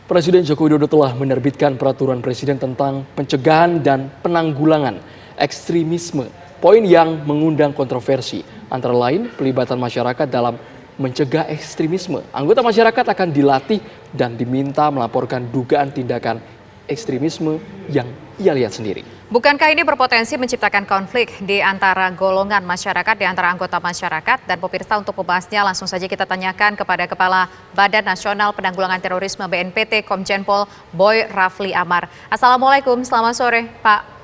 Presiden Joko Widodo telah menerbitkan peraturan presiden tentang pencegahan dan penanggulangan ekstremisme. Poin yang mengundang kontroversi antara lain pelibatan masyarakat dalam mencegah ekstremisme. Anggota masyarakat akan dilatih dan diminta melaporkan dugaan tindakan ekstremisme yang ia lihat sendiri. Bukankah ini berpotensi menciptakan konflik di antara golongan masyarakat, di antara anggota masyarakat? Dan pemirsa, untuk membahasnya langsung saja kita tanyakan kepada Kepala Badan Nasional Penanggulangan Terorisme BNPT Komjen Pol Boy Rafli Amar. Assalamualaikum, selamat sore Pak.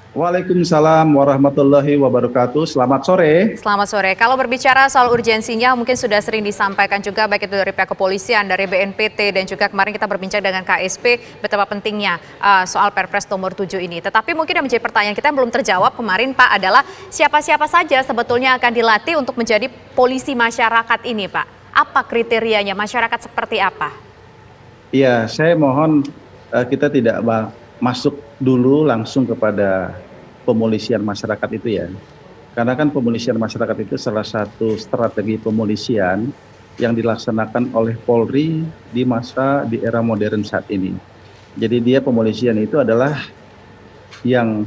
Waalaikumsalam warahmatullahi wabarakatuh. Selamat sore. Selamat sore. Kalau berbicara soal urgensinya mungkin sudah sering disampaikan juga baik itu dari pihak kepolisian, dari BNPT dan juga kemarin kita berbincang dengan KSP betapa pentingnya soal Perpres nomor 7 ini. Tetapi mungkin yang menjadi pertanyaan kita yang belum terjawab kemarin Pak adalah siapa-siapa saja sebetulnya akan dilatih untuk menjadi polisi masyarakat ini Pak? Apa kriterianya, masyarakat seperti apa? Iya, saya mohon kita tidak masuk dulu langsung kepada pemolisian masyarakat itu ya. Karena kan pemolisian masyarakat itu salah satu strategi pemolisian yang dilaksanakan oleh Polri di era modern saat ini. Jadi dia pemolisian itu adalah yang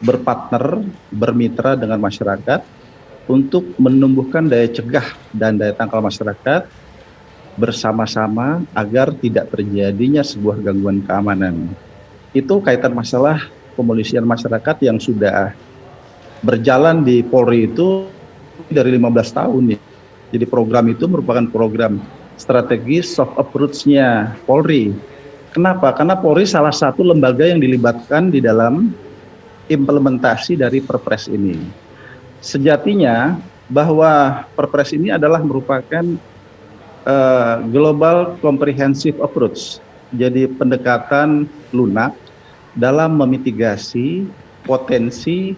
berpartner, bermitra dengan masyarakat untuk menumbuhkan daya cegah dan daya tangkal masyarakat bersama-sama agar tidak terjadinya sebuah gangguan keamanan. Itu kaitan masalah pemolisian masyarakat yang sudah berjalan di Polri itu dari 15 tahun. Jadi program itu merupakan program strategi soft approach-nya Polri. Kenapa? Karena Polri salah satu lembaga yang dilibatkan di dalam implementasi dari Perpres ini. Sejatinya bahwa Perpres ini adalah merupakan global comprehensive approach. Jadi pendekatan lunak dalam memitigasi potensi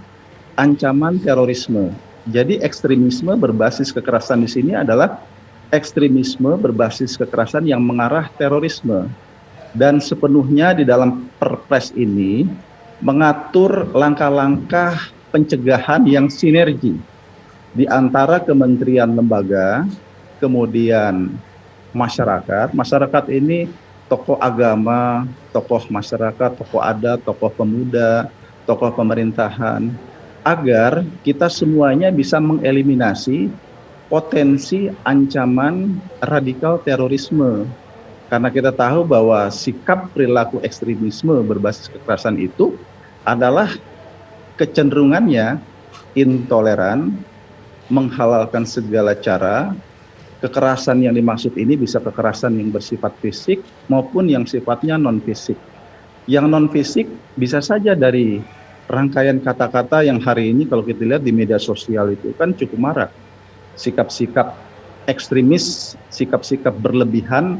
ancaman terorisme. Jadi ekstremisme berbasis kekerasan di sini adalah ekstremisme berbasis kekerasan yang mengarah terorisme. Dan sepenuhnya di dalam Perpres ini mengatur langkah-langkah pencegahan yang sinergi di antara kementerian lembaga, kemudian masyarakat. Masyarakat ini tokoh agama, tokoh masyarakat, tokoh adat, tokoh pemuda, tokoh pemerintahan, agar kita semuanya bisa mengeliminasi potensi ancaman radikal terorisme. Karena kita tahu bahwa sikap perilaku ekstremisme berbasis kekerasan itu adalah kecenderungannya intoleran, menghalalkan segala cara. Kekerasan yang dimaksud ini bisa kekerasan yang bersifat fisik maupun yang sifatnya non-fisik. Yang non-fisik bisa saja dari rangkaian kata-kata yang hari ini kalau kita lihat di media sosial itu kan cukup marak. Sikap-sikap ekstremis, sikap-sikap berlebihan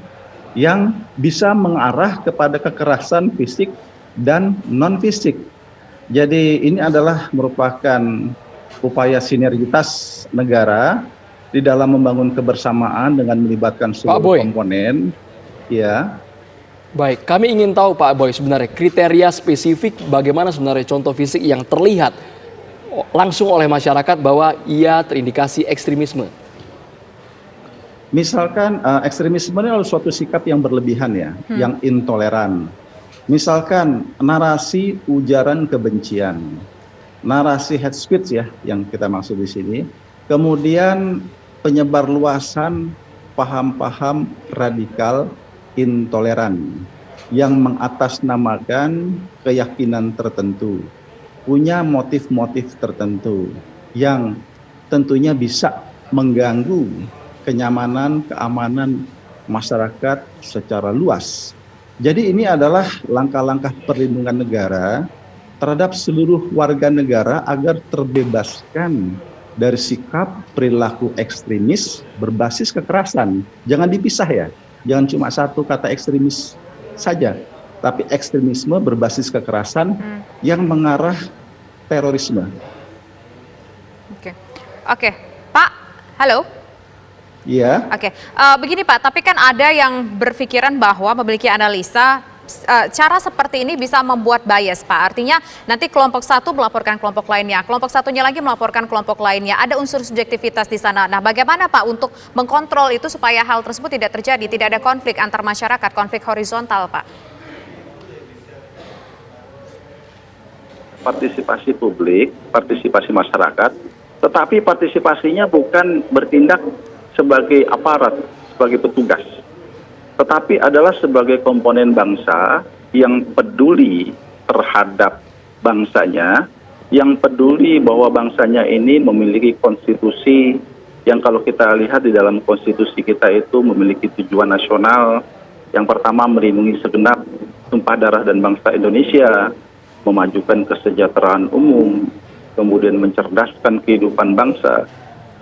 yang bisa mengarah kepada kekerasan fisik dan non-fisik. Jadi ini adalah merupakan upaya sinergitas negara di dalam membangun kebersamaan dengan melibatkan seluruh komponen, ya. Baik, kami ingin tahu Pak Boy sebenarnya kriteria spesifik bagaimana sebenarnya contoh fisik yang terlihat langsung oleh masyarakat bahwa ia terindikasi ekstremisme. Misalkan ekstremisme ini adalah suatu sikap yang berlebihan ya, yang intoleran. Misalkan narasi ujaran kebencian, narasi hate speech ya yang kita maksud di sini. Kemudian penyebarluasan paham-paham radikal intoleran yang mengatasnamakan keyakinan tertentu, punya motif-motif tertentu yang tentunya bisa mengganggu kenyamanan, keamanan masyarakat secara luas. Jadi ini adalah langkah-langkah perlindungan negara terhadap seluruh warga negara agar terbebaskan dari sikap perilaku ekstremis berbasis kekerasan. Jangan dipisah ya, jangan cuma satu kata ekstremis saja, tapi ekstremisme berbasis kekerasan yang mengarah terorisme. Oke. Pak, halo? Iya. Begini Pak, tapi kan ada yang berpikiran bahwa memiliki analisa cara seperti ini bisa membuat bias, Pak? Artinya nanti kelompok satu melaporkan kelompok lainnya, kelompok satunya lagi melaporkan kelompok lainnya. Ada unsur subjektivitas di sana. Nah, bagaimana Pak untuk mengkontrol itu supaya hal tersebut tidak terjadi, tidak ada konflik antar masyarakat, konflik horizontal, Pak? Partisipasi publik, partisipasi masyarakat, tetapi partisipasinya bukan bertindak sebagai aparat, sebagai petugas, tetapi adalah sebagai komponen bangsa yang peduli terhadap bangsanya, yang peduli bahwa bangsanya ini memiliki konstitusi yang kalau kita lihat di dalam konstitusi kita itu memiliki tujuan nasional. Yang pertama, melindungi segenap tumpah darah dan bangsa Indonesia, memajukan kesejahteraan umum, kemudian mencerdaskan kehidupan bangsa,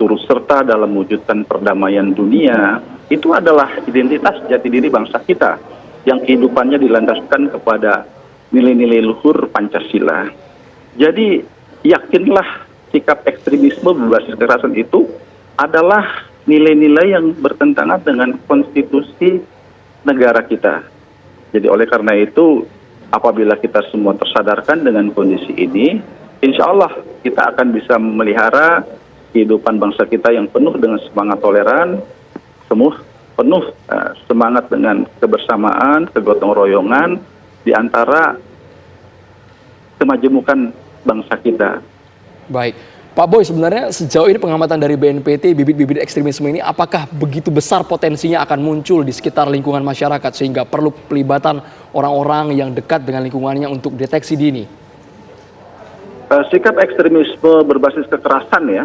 turut serta dalam mewujudkan perdamaian dunia. Itu adalah identitas jati diri bangsa kita yang kehidupannya dilandaskan kepada nilai-nilai luhur Pancasila. Jadi yakinlah sikap ekstremisme berbasis kekerasan itu adalah nilai-nilai yang bertentangan dengan konstitusi negara kita. Jadi oleh karena itu, apabila kita semua tersadarkan dengan kondisi ini, insya Allah kita akan bisa memelihara kehidupan bangsa kita yang penuh dengan semangat toleran, penuh semangat dengan kebersamaan, kegotong royongan di antara kemajemukan bangsa kita. Baik, Pak Boy, sebenarnya sejauh ini pengamatan dari BNPT, bibit-bibit ekstremisme ini apakah begitu besar potensinya akan muncul di sekitar lingkungan masyarakat sehingga perlu pelibatan orang-orang yang dekat dengan lingkungannya untuk deteksi dini? Sikap ekstremisme berbasis kekerasan ya,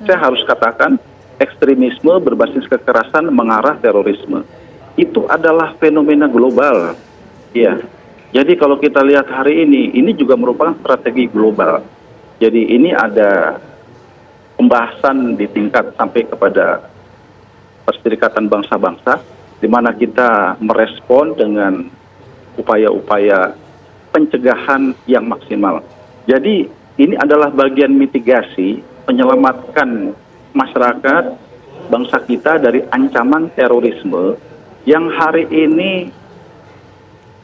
saya harus katakan ekstremisme berbasis kekerasan mengarah terorisme. Itu adalah fenomena global. Ya. Jadi kalau kita lihat hari ini juga merupakan strategi global. Jadi ini ada pembahasan di tingkat sampai kepada Perserikatan Bangsa-Bangsa, di mana kita merespon dengan upaya-upaya pencegahan yang maksimal. Jadi ini adalah bagian mitigasi, menyelamatkan masyarakat, bangsa kita dari ancaman terorisme yang hari ini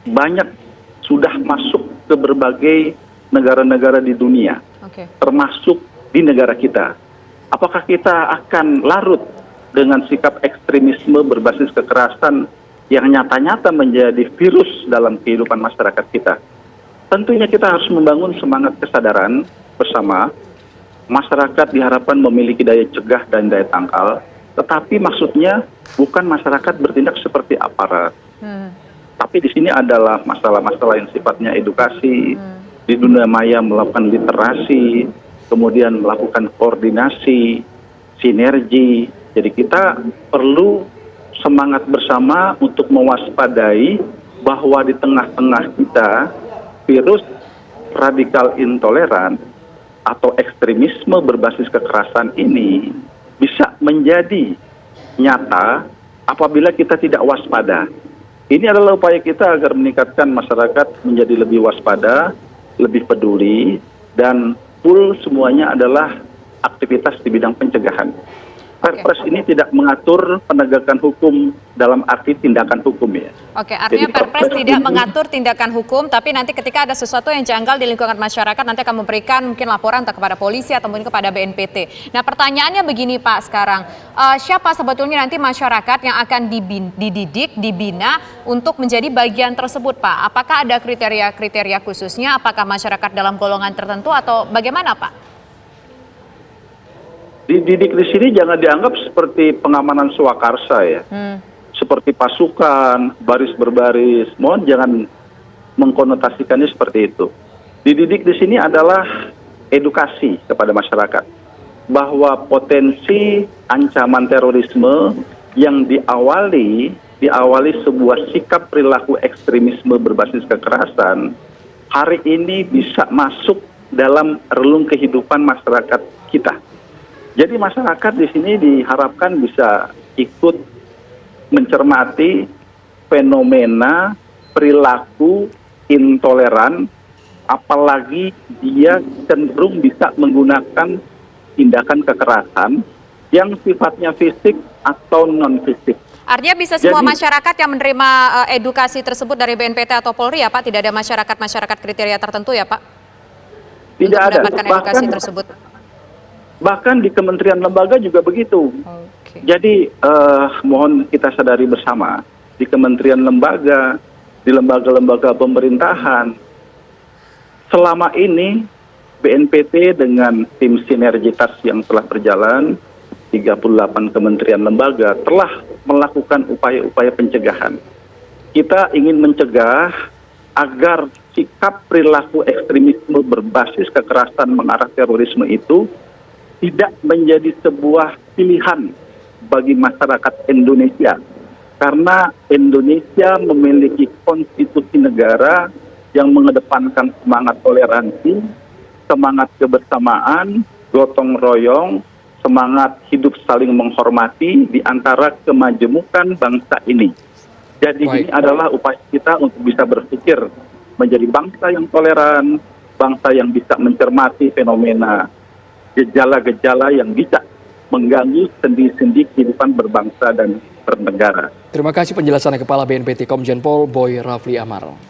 banyak sudah masuk ke berbagai negara-negara di dunia, termasuk di negara kita. Apakah kita akan larut dengan sikap ekstremisme berbasis kekerasan yang nyata-nyata menjadi virus dalam kehidupan masyarakat kita? Tentunya kita harus membangun semangat kesadaran bersama. Masyarakat diharapkan memiliki daya cegah dan daya tangkal, tetapi maksudnya bukan masyarakat bertindak seperti aparat. Tapi di sini adalah masalah-masalah yang sifatnya edukasi, di dunia maya melakukan literasi, kemudian melakukan koordinasi, sinergi. Jadi kita perlu semangat bersama untuk mewaspadai bahwa di tengah-tengah kita virus radikal intoleran atau ekstremisme berbasis kekerasan ini bisa menjadi nyata apabila kita tidak waspada. Ini adalah upaya kita agar meningkatkan masyarakat menjadi lebih waspada, lebih peduli, dan full semuanya adalah aktivitas di bidang pencegahan. Perpres ini tidak mengatur penegakan hukum dalam arti tindakan hukum ya. Oke, artinya Perpres tidak mengatur tindakan hukum, tapi nanti ketika ada sesuatu yang janggal di lingkungan masyarakat, nanti akan memberikan mungkin laporan entah kepada polisi atau mungkin kepada BNPT. Nah, pertanyaannya begini Pak sekarang, siapa sebetulnya nanti masyarakat yang akan dididik, dibina untuk menjadi bagian tersebut Pak? Apakah ada kriteria-kriteria khususnya? Apakah masyarakat dalam golongan tertentu atau bagaimana Pak? Dididik di sini jangan dianggap seperti pengamanan swakarsa ya, seperti pasukan baris berbaris. Mohon jangan mengkonotasikannya seperti itu. Dididik di sini adalah edukasi kepada masyarakat bahwa potensi ancaman terorisme yang diawali sebuah sikap perilaku ekstremisme berbasis kekerasan hari ini bisa masuk dalam relung kehidupan masyarakat kita. Jadi masyarakat di sini diharapkan bisa ikut mencermati fenomena perilaku intoleran, apalagi dia cenderung bisa menggunakan tindakan kekerasan yang sifatnya fisik atau non fisik. Artinya bisa semua Jadi- masyarakat yang menerima edukasi tersebut dari BNPT atau Polri ya Pak? Tidak ada masyarakat kriteria tertentu ya Pak? Tidak Untuk ada. mendapatkan edukasi tersebut. Bahkan di kementerian lembaga juga begitu. Oke. Jadi mohon kita sadari bersama, di kementerian lembaga, di lembaga-lembaga pemerintahan, selama ini BNPT dengan tim sinergitas yang telah berjalan, 38 kementerian lembaga telah melakukan upaya-upaya pencegahan. Kita ingin mencegah agar sikap perilaku ekstremisme berbasis kekerasan mengarah terorisme itu tidak menjadi sebuah pilihan bagi masyarakat Indonesia. Karena Indonesia memiliki konstitusi negara yang mengedepankan semangat toleransi, semangat kebersamaan, gotong royong, semangat hidup saling menghormati di antara kemajemukan bangsa ini. Jadi Baik. ini adalah upaya kita untuk bisa berpikir menjadi bangsa yang toleran, bangsa yang bisa mencermati fenomena gejala-gejala yang bisa mengganggu sendi-sendi kehidupan berbangsa dan bernegara. Terima kasih penjelasannya Kepala BNPT Komjen Pol Boy Rafli Amar.